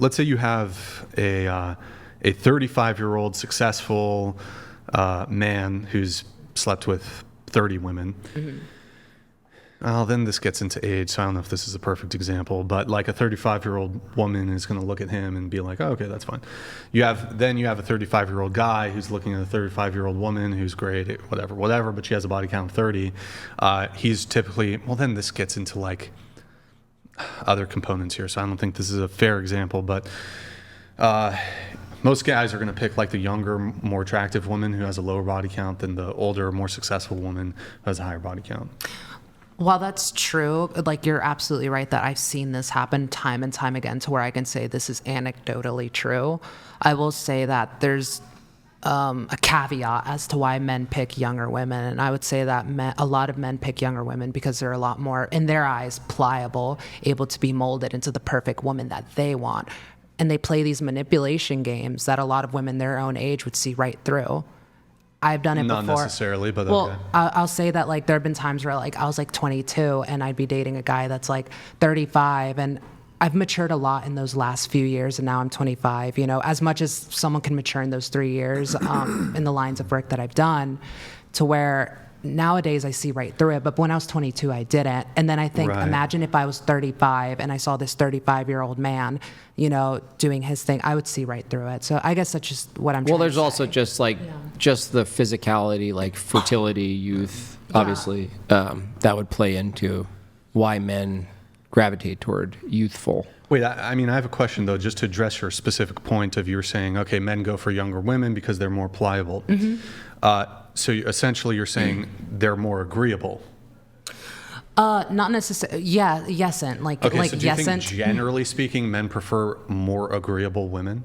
let's say you have a 35-year-old successful man who's slept with 30 women. Mm-hmm. Well, then this gets into age, so I don't know if this is a perfect example, but like a 35-year-old woman is going to look at him and be like, oh, okay, that's fine. You have a 35-year-old guy who's looking at a 35-year-old woman who's great at whatever, but she has a body count of 30. He's typically, well, then this gets into like other components here, so I don't think this is a fair example, but most guys are going to pick like the younger, more attractive woman who has a lower body count than the older, more successful woman who has a higher body count. While that's true, like you're absolutely right that I've seen this happen time and time again to where I can say this is anecdotally true. I will say that there's a caveat as to why men pick younger women. And I would say that a lot of men pick younger women because they're a lot more, in their eyes, pliable, able to be molded into the perfect woman that they want. And they play these manipulation games that a lot of women their own age would see right through. I've done it before. Not necessarily, but well, okay. I'll say that like there have been times where like I was like 22 and I'd be dating a guy that's like 35, and I've matured a lot in those last few years, and now I'm 25. You know, as much as someone can mature in those 3 years in the lines of work that I've done, to where nowadays I see right through it. But when I was 22, I didn't. And then I think, imagine if I was 35 and I saw this 35-year-old man, you know, doing his thing, I would see right through it. So I guess that's just what I'm trying to say. Well, there's also just like, just the physicality, like fertility, youth, obviously, that would play into why men gravitate toward youthful. Wait, I mean, I have a question, though, just to address your specific point of you're saying, okay, men go for younger women because they're more pliable. Mm-hmm. So essentially you're saying they're more agreeable. Not necessarily. Yeah, yes-and. Like, okay, like so do you yes think, generally speaking, men prefer more agreeable women?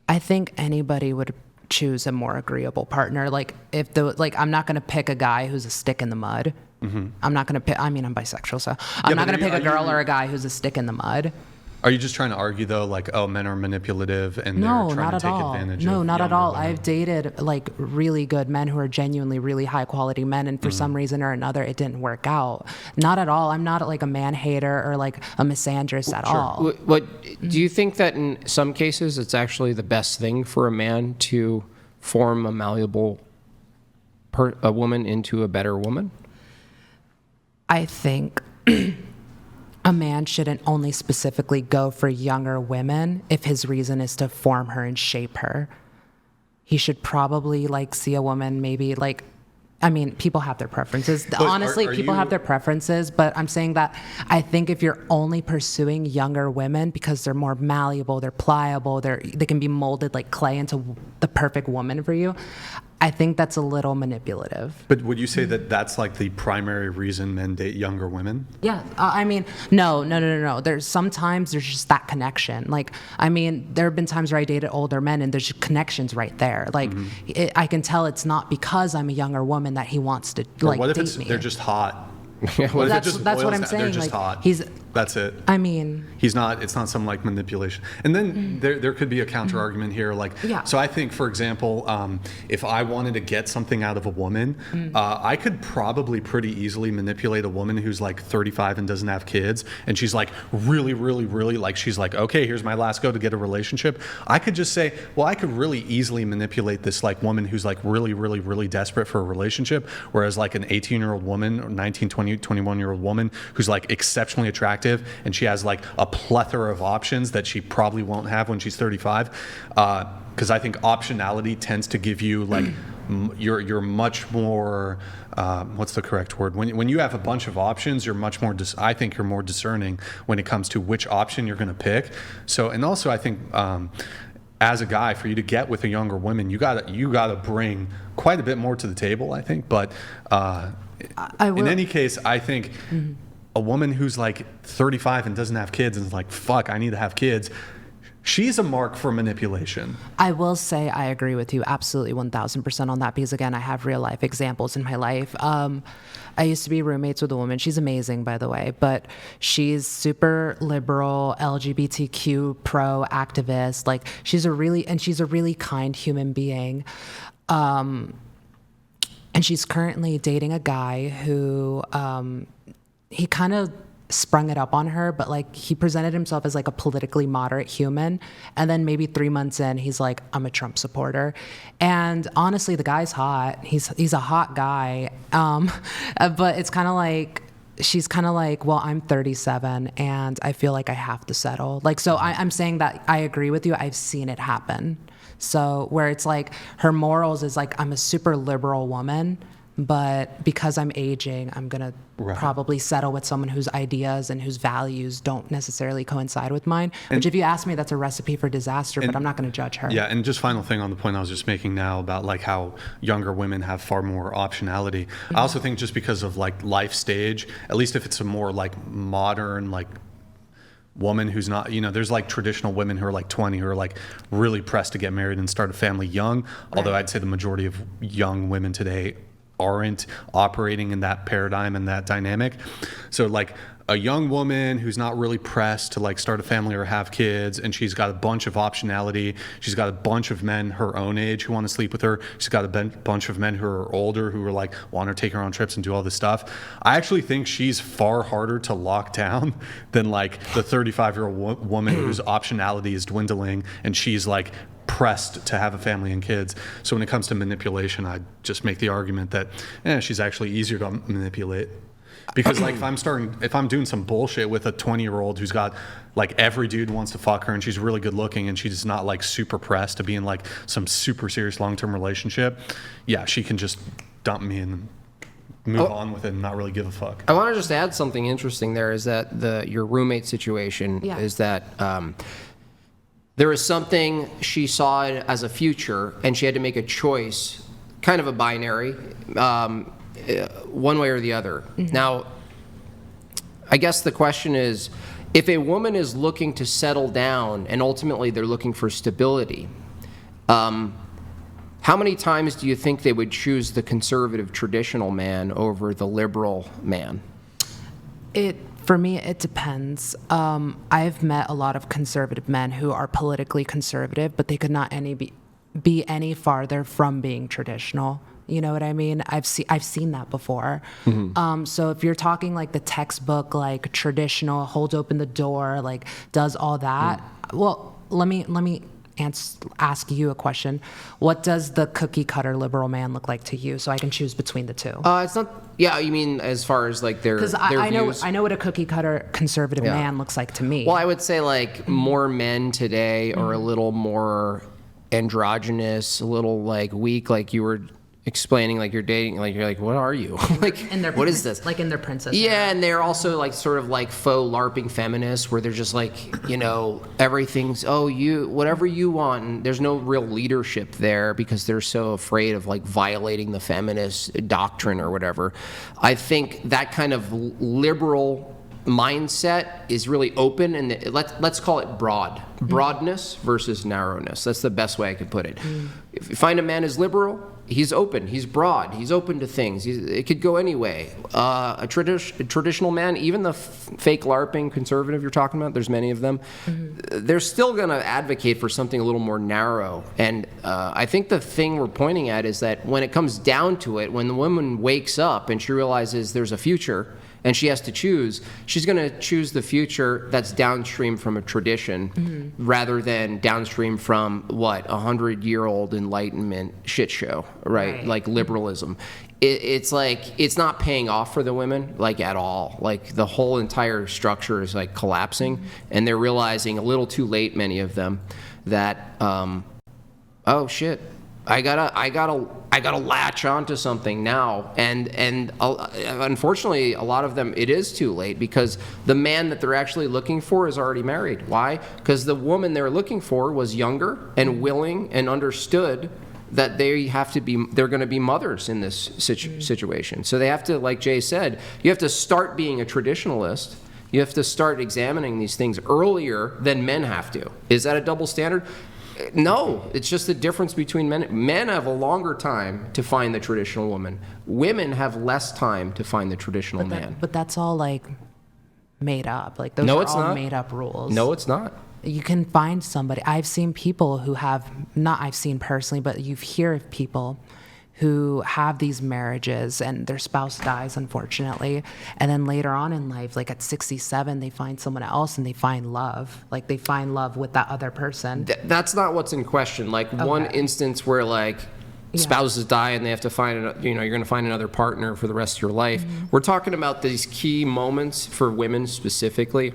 I think anybody would choose a more agreeable partner. Like, I'm not going to pick a guy who's a stick in the mud. Mm-hmm. I'm not going to pick, I mean, I'm bisexual, so I'm not going to pick a girl or a guy who's a stick in the mud. Are you just trying to argue, though, like, oh, men are manipulative and they're trying to take advantage of No, not at all. women? I've dated, like, really good men who are genuinely really high-quality men, and for some reason or another, it didn't work out. Not at all. I'm not, like, a man-hater or, like, a misandrist at all. Do you think that in some cases it's actually the best thing for a man to form a malleable a woman into a better woman? I think a man shouldn't only specifically go for younger women if his reason is to form her and shape her. He should probably like see a woman maybe like, I mean, people have their preferences. But honestly, people have their preferences, but I'm saying that I think if you're only pursuing younger women because they're more malleable, they're pliable, they can be molded like clay into the perfect woman for you, I think that's a little manipulative. But would you say that that's like the primary reason men date younger women? Yeah, I mean, no. There's just that connection. Like, I mean, there have been times where I dated older men and there's just connections right there. Like, I can tell it's not because I'm a younger woman that he wants to like what if date me. They're just hot? Well, that's what I'm saying. They're just like, hot. That's it. I mean, it's not some like manipulation. And then there could be a counter argument here. Like, so I think, for example, if I wanted to get something out of a woman, I could probably pretty easily manipulate a woman who's like 35 and doesn't have kids. And she's like really, really, really like, she's like, okay, here's my last go to get a relationship. I could just say, well, I could really easily manipulate this like woman who's like really, really, really desperate for a relationship. Whereas like an 18-year-old woman or 19, 20, 21-year-old woman who's like exceptionally attractive and she has like a plethora of options that she probably won't have when she's 35, because I think optionality tends to give you like you're much more what's the correct word, when you have a bunch of options, you're much more I think you're more discerning when it comes to which option you're going to pick. So, and also I think as a guy, for you to get with a younger woman, you gotta bring quite a bit more to the table, I think. But in any case, I think a woman who's like 35 and doesn't have kids and is like, fuck, I need to have kids, she's a mark for manipulation. I will say I agree with you absolutely 1,000% on that, because again, I have real life examples in my life. I used to be roommates with a woman. She's amazing, by the way, but she's super liberal, LGBTQ pro activist. Like, she's a really kind human being. And she's currently dating a guy who, he kind of sprung it up on her, but like he presented himself as like a politically moderate human, and then maybe 3 months in he's like, I'm a Trump supporter. And honestly, the guy's hot. He's a hot guy. But it's kind of like, she's kind of like, well, I'm 37 and I feel like I have to settle. Like, so I'm saying that I agree with you. I've seen it happen. So where it's like her morals is like, I'm a super liberal woman, but because I'm aging, I'm going to probably settle with someone whose ideas and whose values don't necessarily coincide with mine. Which, if you ask me, that's a recipe for disaster, but I'm not going to judge her. Yeah, and just final thing on the point I was just making now about like how younger women have far more optionality. I also think just because of like life stage, at least if it's a more like modern, like woman who's not, there's like traditional women who are like 20 who are like really pressed to get married and start a family young. Although I'd say the majority of young women today aren't operating in that paradigm and that dynamic. So like a young woman who's not really pressed to like start a family or have kids, and she's got a bunch of optionality. She's got a bunch of men her own age who want to sleep with her. She's got a bunch of men who are older who are like want to take her on trips and do all this stuff. I actually think she's far harder to lock down than like the 35-year-old woman whose optionality is dwindling and she's like pressed to have a family and kids. So when it comes to manipulation, I just make the argument that she's actually easier to manipulate. Because like if I'm doing some bullshit with a 20-year-old who's got like every dude wants to fuck her and she's really good looking and she's not like super pressed to be in like some super serious long-term relationship, she can just dump me and move on with it and not really give a fuck. I want to just add something interesting there is that your roommate situation is that there is something she saw it as a future and she had to make a choice, kind of a binary, one way or the other. Now, I guess the question is, if a woman is looking to settle down and ultimately they're looking for stability, how many times do you think they would choose the conservative traditional man over the liberal man? For me, it depends. I've met a lot of conservative men who are politically conservative, but they could not be any farther from being traditional. You know what I mean? I've seen that before. So if you're talking like the textbook, like traditional, holds open the door, like does all that. Well, let me ask you a question. What does the cookie cutter liberal man look like to you? So I can choose between the two. It's not. Yeah, you mean as far as like their views? Because I know what a cookie cutter conservative man looks like to me. Well, I would say like more men today are a little more androgynous, a little like weak, like you were explaining, like you're dating, like you're like, what are you? Like, what is this? Like in their princess. Yeah, and they're also like sort of like faux LARPing feminists, where they're just like, everything's you whatever you want, and there's no real leadership there because they're so afraid of like violating the feminist doctrine or whatever. I think that kind of liberal mindset is really open, and let's call it broadness versus narrowness. That's the best way I could put it. If you find a man is liberal, he's open, he's broad, he's open to things. It could go any way. A traditional man, even the fake LARPing conservative you're talking about, there's many of them, they're still going to advocate for something a little more narrow. And I think the thing we're pointing at is that when it comes down to it, when the woman wakes up and she realizes there's a future and she has to choose, she's going to choose the future that's downstream from a tradition rather than downstream from a 100-year-old Enlightenment shit show, right? Like liberalism. It's like, it's not paying off for the women, like at all. Like the whole entire structure is like collapsing, and they're realizing a little too late, many of them, that, oh shit, I gotta latch onto something now, and unfortunately, a lot of them, it is too late because the man that they're actually looking for is already married. Why? Because the woman they're looking for was younger and willing and understood that they're going to be mothers in this situation. So they have to, like Jay said, you have to start being a traditionalist. You have to start examining these things earlier than men have to. Is that a double standard? No, it's just the difference between men. Men have a longer time to find the traditional woman. Women have less time to find the traditional man. But that's all like made up. Like those are all made up rules. No, it's not. You can find somebody. I've seen people who have, not I've seen personally, but you hear of people who have these marriages and their spouse dies, unfortunately. And then later on in life, like at 67, they find someone else and they find love. Like they find love with that other person. That's not what's in question. Like one instance where like spouses die and they have to find, you're going to find another partner for the rest of your life. We're talking about these key moments for women specifically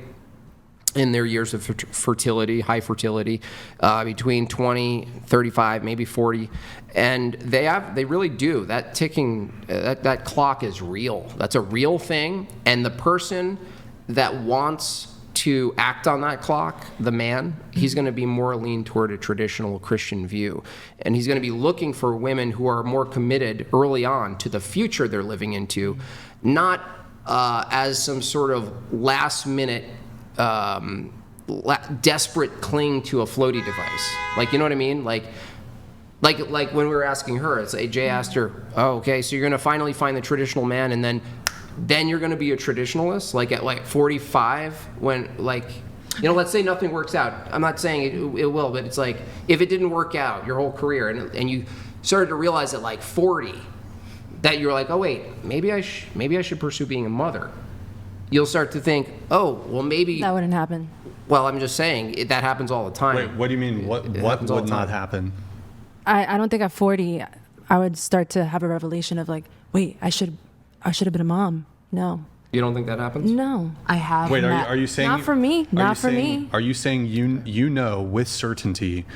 in their years of fertility, high fertility, between 20, 35, maybe 40. And they really do. That ticking, that clock is real. That's a real thing. And the person that wants to act on that clock, the man, he's going to be more lean toward a traditional Christian view. And he's going to be looking for women who are more committed early on to the future they're living into, not as some sort of last minute desperate cling to a floaty device. Like, you know what I mean? Like when we were asking her, it's like Jay asked her, oh, okay, so you're going to finally find the traditional man, and then you're going to be a traditionalist, like at like 45, when like, let's say nothing works out. I'm not saying it will, but it's like, if it didn't work out your whole career, and you started to realize at like 40 that you're like, oh wait, maybe I should pursue being a mother. You'll start to think, oh, well, maybe that wouldn't happen. Well, I'm just saying that happens all the time. Wait, what do you mean? What would not happen? I don't think at 40 I would start to have a revelation of like, wait, I should have been a mom. No. You don't think that happens? No. I have. Wait, are you saying? Not for me. Not for me. Are you saying you know with certainty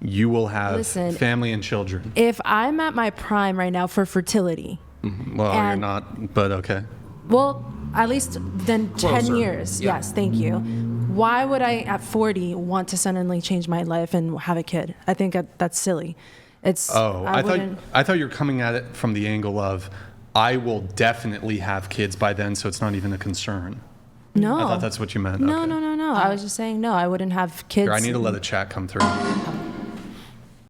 you will have family and children? If I'm at my prime right now for fertility. Well, you're not, but okay. Well, at least then 10 Closer. years. Yeah. Yes, thank you. Why would I at 40 want to suddenly change my life and have a kid? I think that's silly. I thought you were coming at it from the angle of I will definitely have kids by then, so it's not even a concern. No. I thought that's what you meant. No, okay. no. I was just saying no, I wouldn't have kids. Here, I need to let a chat come through.